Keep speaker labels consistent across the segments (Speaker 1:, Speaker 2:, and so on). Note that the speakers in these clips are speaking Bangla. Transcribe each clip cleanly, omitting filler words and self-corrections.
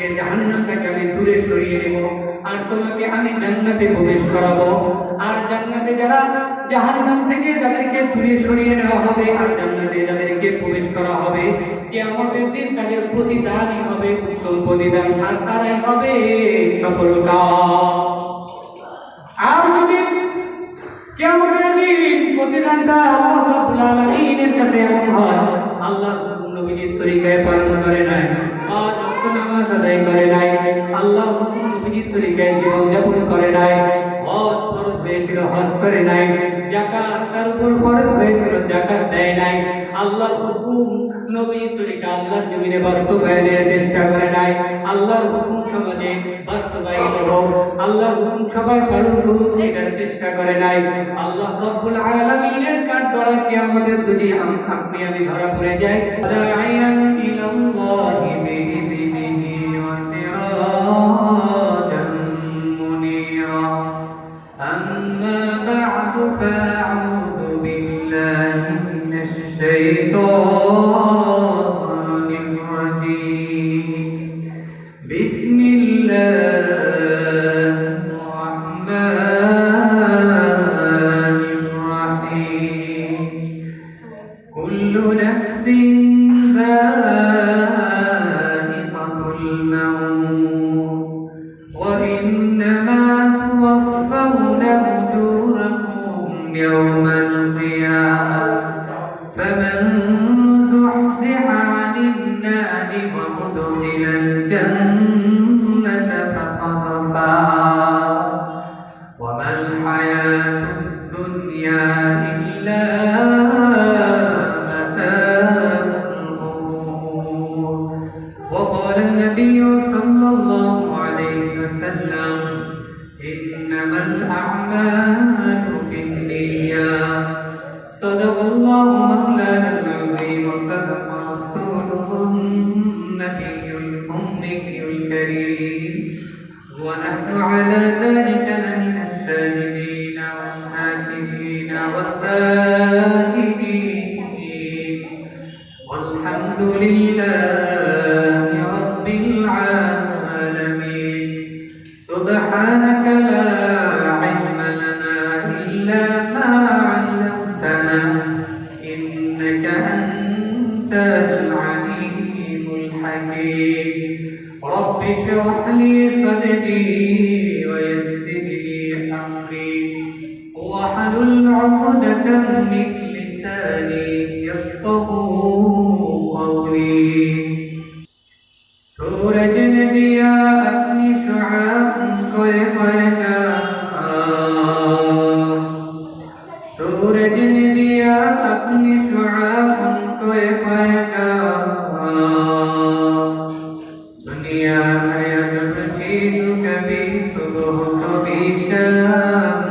Speaker 1: থেকে জাহান্নামটাকে আমি দূরে সরিয়ে নেব, আর তোমাকে আমি জান্নাতে প্রবেশ করাবো। আর জান্নাতে যারা জাহান্নাম থেকে যাদেরকে দূরে সরিয়ে নেওয়া হবে আর জান্নাতে যাদেরকে প্রবেশ করা হবে, কিয়ামতের দিন তাদের প্রতিদানই হবে উত্তম প্রতিদান, আর তারাই হবে সফলকাম। আর যদি কিয়ামতের দিন প্রতিদানটা আল্লাহ রাব্বুল আলামিনের কাছে এমন হয়, আল্লাহ নবীজির তরিকায় পালন করে নাই, পাঁচ ওয়াক্ত নামাজ আদায় করে নাই, আল্লাহ নবীজির তরিকায় জীবন যাপন করে নাই, হজ ফরজ হয়েছিল হজ করে নাই, যাকাত তার উপর ফরজ হয়েছিল যাকাত দেয় নাই, আল্লাহর হুকুম নবীর তরিকা আল্লাহর জমিনে বাস্তবায়নের চেষ্টা করে নাই, আল্লাহর হুকুম সমাজে বাস্তবায়িত হোক, আল্লাহর হুকুম সবাই পালন করুক এটার চেষ্টা করে নাই। আল্লাহ রাব্বুল আলামিনের কাঠগড়ায় কিয়ামতের যদি আপনি আমি ধরা পড়ে যাই, দাঈয়ান ইলাল্লাহি বিইذনিহি ওয়া সিরাজান মুনীরা। আম্মা বা'দু ফাআউযু বিল্লাহি মিনাশ শাইতানির রাজীম। বিসমিল্লাহির রাহমানির রাহিম। কুল্লু নাফসিন যায়িকাতুল মাউত ওয়া ইন্নামা তুওয়াফাউনা উজুরাকুম ইয়াওমাল কিয়ামাহ ফামান যুহজিহা আনিন নারি ওয়া উদখিলাল জান্নাতা ফাকাদ ফাজ ওয়া মাল হায়াতুদ দুনিয়া ইল্লা وقال النبي صلى الله عليه وسلم إنما الأعمال بالنيات صدق الله مولانا العظيم وصدق رسوله النبي الأمي الكريم ونحن على ذلك لمن الشاهدين والشاكرين والذاكرين والحمد لله رب العالمين. سبحانك لا علم لنا إلا ما علمتنا إنك أنت العليم الحكيم. رب اشرح لي صدري ويسر لي أمري واحلل عقدة من لساني يفقهوا قولي. सूरज ने दिया अपनी शुआअ कोय कोय का, सूरज ने दिया अपनी शुआअ कोय कोय का। दुनिया है अजब चीज कभी सुबह कभी शाम,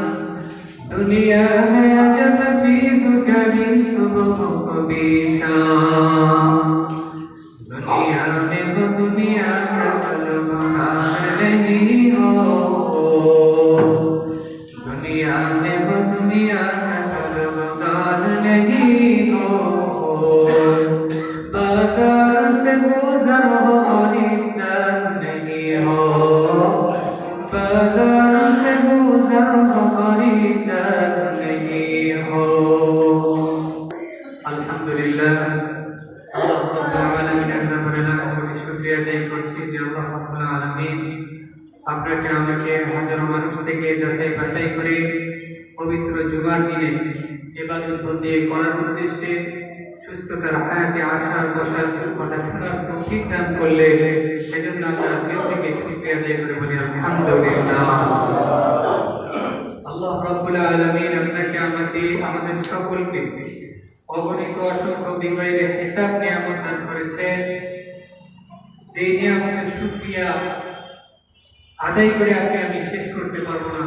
Speaker 1: दुनिया है अजब चीज कभी सुबह कभी शाम। दुनिया में वो दुनिया का तलबगार नहीं हो, दुनिया में वो दुनिया का तलबगार नहीं हो। बाजार से गुजर हो खरीदार नहीं हो, बाजार से गुजर हो खरीदार नहीं हो। अल्हम्दुलिल्लाह আল্লাহ রাব্বুল আলামিনের ব্যাপারে লাখ কোটি শুকরিয়া আদায় করছি যে আল্লাহ রাব্বুল আলামিন আপনাকে আমাকে হাজারো মানুষ থেকে যাচাই বাছাই করে পবিত্র জুমার দিনে ইবাদত বন্দি করার উদ্দেশ্যে সুস্থতার হায়াতে আসার বসার কথা শোনার তৌফিক দান করলে সেজন্য আমরা দিল থেকে শুকরিয়া আদায় করে বলি আলহামদুলিল্লাহ। আল্লাহ রাব্বুল আলামিন আপনাকে আমাদের সকলকে অগণিত অসংখ্য বিগড়ে হিসাব নিয়ামত দান করেছেন, যে নিয়ামতের শুকরিয়া আদায় করে আমি শেষ করতে পারবো না।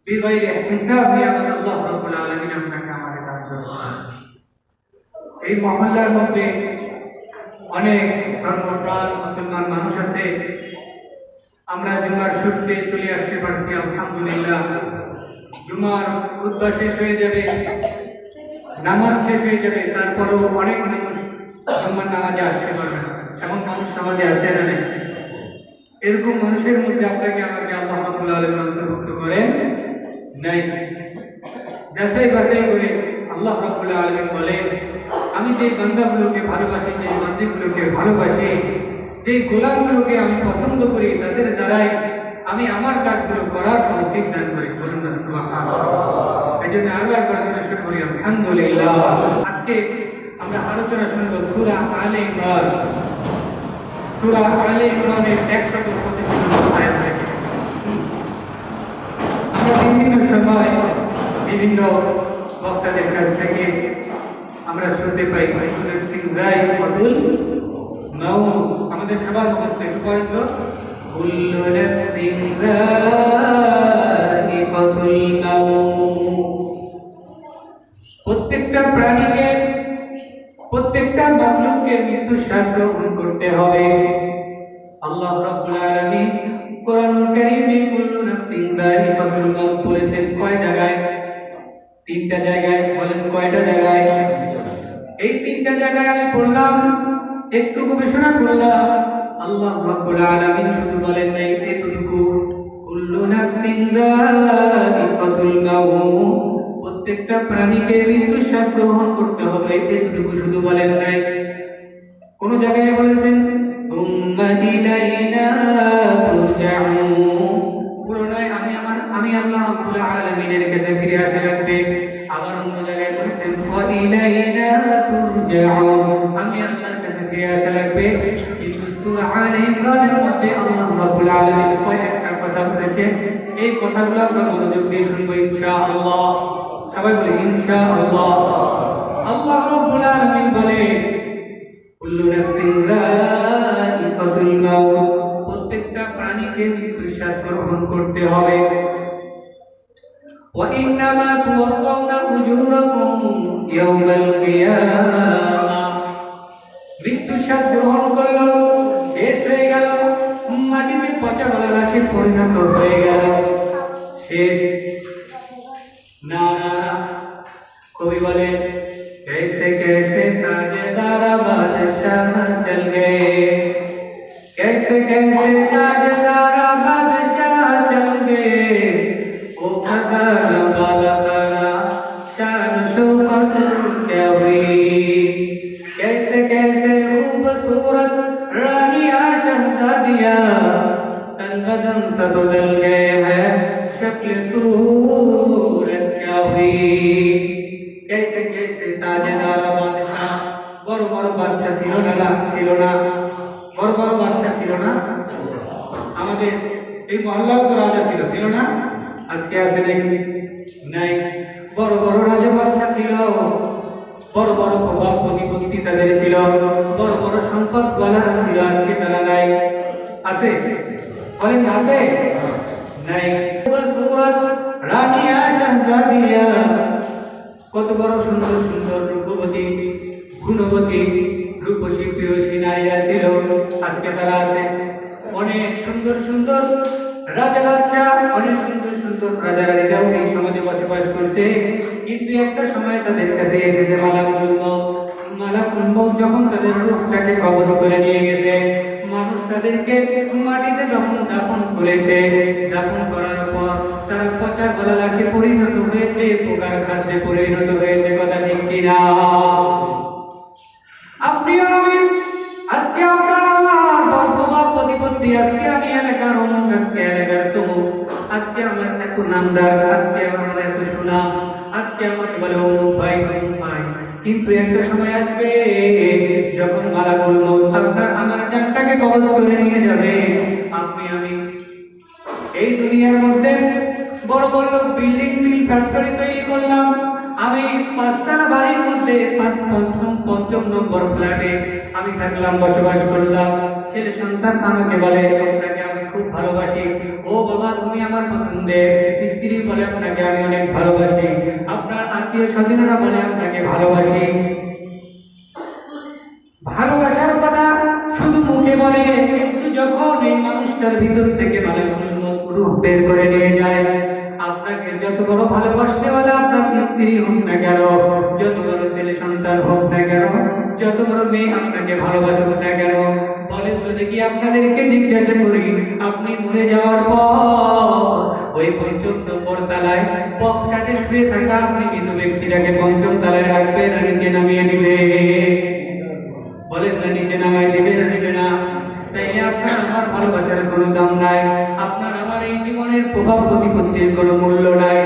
Speaker 1: বিগড়ে হিসাব নিয়ামত আল্লাহ রাব্বুল আলামিন আপনাকে আমাদের দান করেছেন। এই মহল্লার মধ্যে অনেক ধর্মপ্রাণ মুসলমান মানুষ আছে, আমরা জুমার ছুটতে চলে আসতে পারছি আলহামদুলিল্লাহ। জুমার খুতবা শেষ হয়ে যাবে, নামাজ শেষ হয়ে যাবে, তারপরেও অনেক মানুষ জুমার নামাজে আসতে পারবে না। এমন মানুষ সমাজে আছে না? এরকম মানুষের মধ্যে আপনাকে আমাকে আল্লাহ রাব্বুল আলামিন অন্তর্ভুক্ত করেন নাই। যাচাই বাছাই করে আল্লাহ রাব্বুল আলামিন বলেন, আমি যে বান্দাগুলোকে ভালোবাসি, যে বান্দিগুলোকে ভালোবাসি, যে গোলামগুলোকে আমি পছন্দ করি, তাদের দ্বারাই আমি আমার কাজগুলো করার তৌফিক দান করি। বলুন না সুবহানাল্লাহ। এই জন্য আরো একবার শুরু করি আলহামদুলিল্লাহ। আজকে আমরা আলোচনা শুনব সূরা আলে ইমরান। সূরা আলে ইমরানের 125 নম্বর আয়াত থেকে। আমরা বিভিন্ন সময় বিভিন্ন বক্তাদের কাছ থেকে আমরা শুনতে পাই আমাদের সবার মুখস্থ একটু পড়েন তো, কুল্লু নাফসিন যায়িকাতুল মাউত। প্রত্যেকটা প্রাণীকে, প্রত্যেকটা মাখলুককে মৃত্যুর স্বাদ গ্রহণ করতে হবে। আল্লাহ রাব্বুল আলামিন কোরআনুল কারীমে কুল্লু নাফসিন যায়িকাতুল মাউত বলেছেন কয় জায়গায়? 3টা জায়গায়। বলেন কয়টা জায়গায়? এই 3টা জায়গায় আমি পড়লাম, একটু গবেষণা করলাম। আল্লাহ রাব্বুল আলামিন শুধু বলেন নাই এতটুকু, কুল্লু নাফসিন যায়িকাতুল মাউত, প্রত্যেকটা প্রাণীকে মৃত্যুর স্বাদ গ্রহণ করতে হবে, এতটুকু শুধু বলেন নাই। কোন জায়গায় বলেছেন তুম্মা ইলাইনা তুরজাউন, পুরোটাই আমি আল্লাহ রাব্বুল আলামিনের কাছে ফিরে আসা লাগবে। আবার অন্য জায়গায় বলেছেন ওয়া ইলাইনা তুরজাউন, আমি আল্লাহর কাছে ফিরে আসা লাগবে। কিন্তু সূরা আলে ইমরানের মধ্যে আল্লাহ রাব্বুল আলামিন কয়েকটা কথা বলেছেন, এই কথাগুলো আমরা মনোযোগ দিয়ে শুনবো ইনশাআল্লাহ। সবাই বলে ইনশাআল্লাহ। আল্লাহ রাব্বুল আলামিন বলে কুল্লু নাফসিন যায়িকাতুল মাউত, প্রত্যেকটা প্রাণীকে মৃত্যুর স্বাদ গ্রহণ করতে হবে। ওয়া ইন্নামা তুওয়াফাউনা উজুরাকুম ইয়াওমাল কিয়ামাহ, মৃত্যুর স্বাদ গ্রহণ করলো, শেষ হয়ে গেল, মাটিতে পচা গলা লাশে পরিণত হয়ে গেল, শেষ। না না, কবি বলে कैसे कैसे ताजदार बादशाह चल गए, कैसे कैसे ताजदार बादशाह चल गए, ओ खजाना वाला तारा शान शौकत क्या हुई, कैसे कैसे खूबसूरत रानिया शहजादियां तन बदन से तो डल गए हैं, शक्ल सूरत क्या हुई। कैसे कैसे ताजदार बादशाह, বড় বড় বাদশা ছিল না, ছিল না? বড় বড় বাদশা ছিল না? আমাদের এই মহল্লাও তো রাজা ছিল, ছিল না? আজকে আছে নাকি? নাই। বড় বড় রাজা বাদশা ছিল, বড় বড় প্রভাব প্রতিপত্তি তাদের ছিল, বড় বড় সম্পদ ওয়ালারা ছিল, আজকে তারা নাই। আছে? বলেন আছে? নাই। সুরত রানিয়া শাহজাদিয়া, কত বড় সুন্দর সুন্দর রূপবতী গুণবতী রূপসী প্রিয়সী নারীরা ছিল, আজকে তারা আছে? অনেক সুন্দর সুন্দর রাজা বাদশাহ, অনেক সুন্দর সুন্দর রাজা রানীরাও এই সমাজে বসবাস করছে, কিন্তু একটা সময় তাদের কাছে এসেছে মালাকুল মউত। মালাকুল মউত যখন তাদের রূপটাকে কবজ করে নিয়ে গেছে, মানুষ তাদেরকে মাটিতে যখন দাফন করেছে, দাফন করার পর তারা পচা গলা লাশে পরিণত হয়েছে, পোকার খাদ্যে পরিণত হয়েছে। কথা ঠিক কিনা? আপনিও আমি আজকে আপনার আমার প্রভাব প্রতিপত্তি, আজকে আমি এলাকার অমুক, আজকে এলাকার তমুক, আজকে আমার এত নামডাক, আজকে আমার এত সুনাম, আজকে আমাকে বলে অমুক ভাই অমুক ভাই। কিন্তু একটা সময় আসবে যখন মালাকুল মউত আপনার আমার জানটাকে কবজ করে নিয়ে যাবে। আপনি আমি এই দুনিয়ার মধ্যে বড় বড় বিল্ডিং ফ্যাক্টরি তৈরি করলাম, আমি 5তলা বাড়ির মধ্যে পঞ্চম নম্বর ফ্ল্যাটে আমি থাকলাম, বসবাস করলাম। ছেলে সন্তান আমাকে বলে আপনাকে আমি খুব ভালোবাসি, ও বাবা তুমি আমার পছন্দের। স্ত্রী বলে আপনাকে আমি অনেক ভালোবাসি, আপনার আত্মীয় স্বজনেরা বলে আপনাকে ভালোবাসি। ভালোবাসার কথা শুধু মুখে বলে, কিন্তু যখন এই মানুষটার ভিতর থেকে মালাকুল মউত রূহ বের করে নিয়ে যায়, আপনাকে যত বড় ভালোবাসনেওয়ালা আপনার স্ত্রী হোক না কেন, যত বড় ছেলে সন্তান হোক না কেন, যত বড় মেয়ে আপনাকে ভালোবাসুক না কেন, বলেন তো দেখি আপনাদেরকে জিজ্ঞাসা করি, আপনি মরে যাওয়ার পর ওই পঞ্চম নম্বর তলায় বক্স কাটে শুয়ে থাকা আপনি কিন্তু ব্যক্তিটাকে পঞ্চম তলায় রাখবেন আর নিচে নামিয়ে দিবে? বলেন না, নিচে নামাই দিবে না দিবে না? তাইলে আপনার আমার ভালোবাসার কোনো দাম নাই, আপনার আমার এই জীবনের প্রভাব প্রতিপত্তির কোনো মূল্য নাই।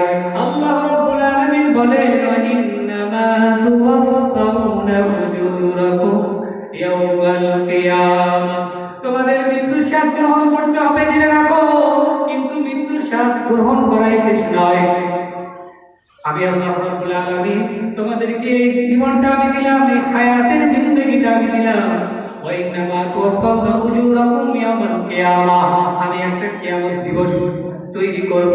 Speaker 1: আল্লাহ রাব্বুল আলামিন বলেন, ইন্নামা তুওয়াফাউনা উজুরাকুম ইয়াওমাল কিয়ামাহ। তোমাদের মৃত্যুর স্বাদ গ্রহণ করতে হবে, জেনে রাখো। কিন্তু মৃত্যুর স্বাদ গ্রহণ করাই শেষ নয়। আমি আল্লাহ রাব্বুল আলামিন তোমাদেরকে এই জীবনটা আমি দিলাম, এই হায়াতের জিন্দেগিটা আমি দিলাম। ওয়া ইন্নামা তুওয়াফাউনা উজুরাকুম ইয়াওমাল কিয়ামাহ। আমি একটা কিয়ামত দিবস তৈরি করব।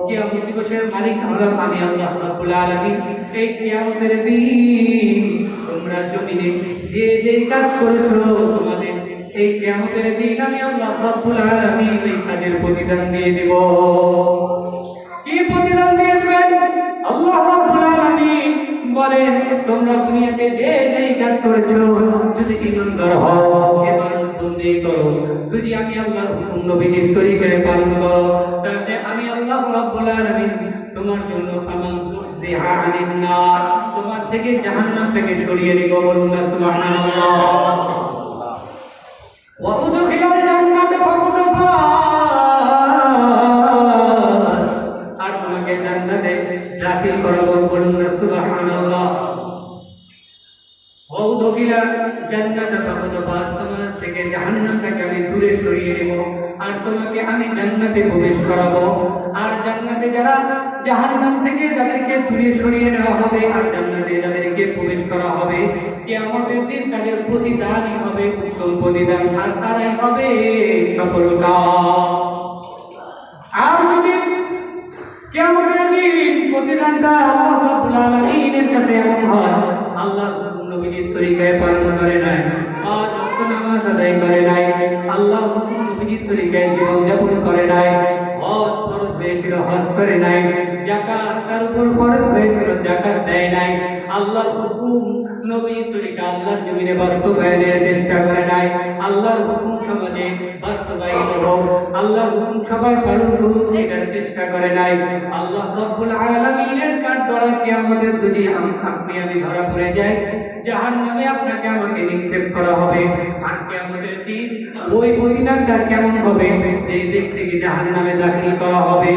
Speaker 1: কিয়ামত দিবসের মালিক হলাম আমি আল্লাহ রাব্বুল আলামিন। এই কিয়ামতের দিন তোমরা জমিনে যে যে কাজ করেছো, তোমাদের এই কিয়ামতের দিন আমি আল্লাহ রাব্বুল আলামিন এই কাজের প্রতিদান দিয়ে দেব। কি প্রতিদান দিয়ে দিবেন? আল্লাহ রাব্বুল আলামিন বলেন, তোমরা দুনিয়াতে যে যে কাজ করেছো, যদি ঈমানদার হও, ইবাদত বন্দেগি করো, যদি আমি আল্লাহর হুকুম নবীর তরিকায় পালন করো, তাহলে আমি আল্লাহ রাব্বুল আলামিন তোমার জন্য ফামান সুহজিহা আনিন নার, তোমার থেকে জাহান্নাম থেকে সরিয়ে নিব। বলুন না সুবহানাল্লাহ। ওয়া উদখিলাল জান্নাতা ফাকাদ ফাজ, আর তোমাকে জান্নাতে দাখিল করাবো। বলুন না সুবহানাল্লাহ। ওয়া উদখিলাল জান্নাতা ফাকাদ ফাজ, তোমার থেকে জাহান্নামটাকে আমি দূরে সরিয়ে দেব আর তোমাকে আমি জান্নাতে প্রবেশ করাবো। আর জান্নাতে যারা জাহান্নাম থেকে যাদেরকে দূরে সরিয়ে নেওয়া হবে আর জান্নাতে যাদেরকে প্রবেশ করা হবে, কিয়ামতের দিন তাদের প্রতিদানই হবে উত্তম প্রতিদান, আর তারাই হবে সফলকাম। আর যদি কিয়ামতের দিন প্রতিদানটা আল্লাহ রাব্বুল আলামিনের কাছে এমন হয়, আল্লাহ নবীর তরিকায় পালন করে নাই, পাঁচ ওয়াক্ত নামাজ আদায় করে নাই, আল্লাহ নবীর তরিকায় জীবন যাপন করে নাই, হজ ফরজ হয়েছিল হজ করে নাই, যাকাত তার উপর ফরজ হয়েছিল যাকাত দেয় নাই, আল্লাহর হুকুম নবীর তরিকা আল্লাহর জমিনে বাস্তবায়নের চেষ্টা করে নাই, আল্লাহর হুকুম সমাজে বাস্তবায়িত হোক, আল্লাহর হুকুম সবাই পালন করুক এটার চেষ্টা করে নাই। আল্লাহ রাব্বুল আলামিনের কাঠগড়া কিয়ামতের দিনে আপনি আমি ধরা পড়ে যাই, জাহান্নামে আপনাকে আমাকে নিক্ষেপ করা হবে। আর কিয়ামতের দিন ওই প্রতিদানটা কেমন হবে? যে ব্যক্তিকে জাহান্নামে দাখিল করা হবে।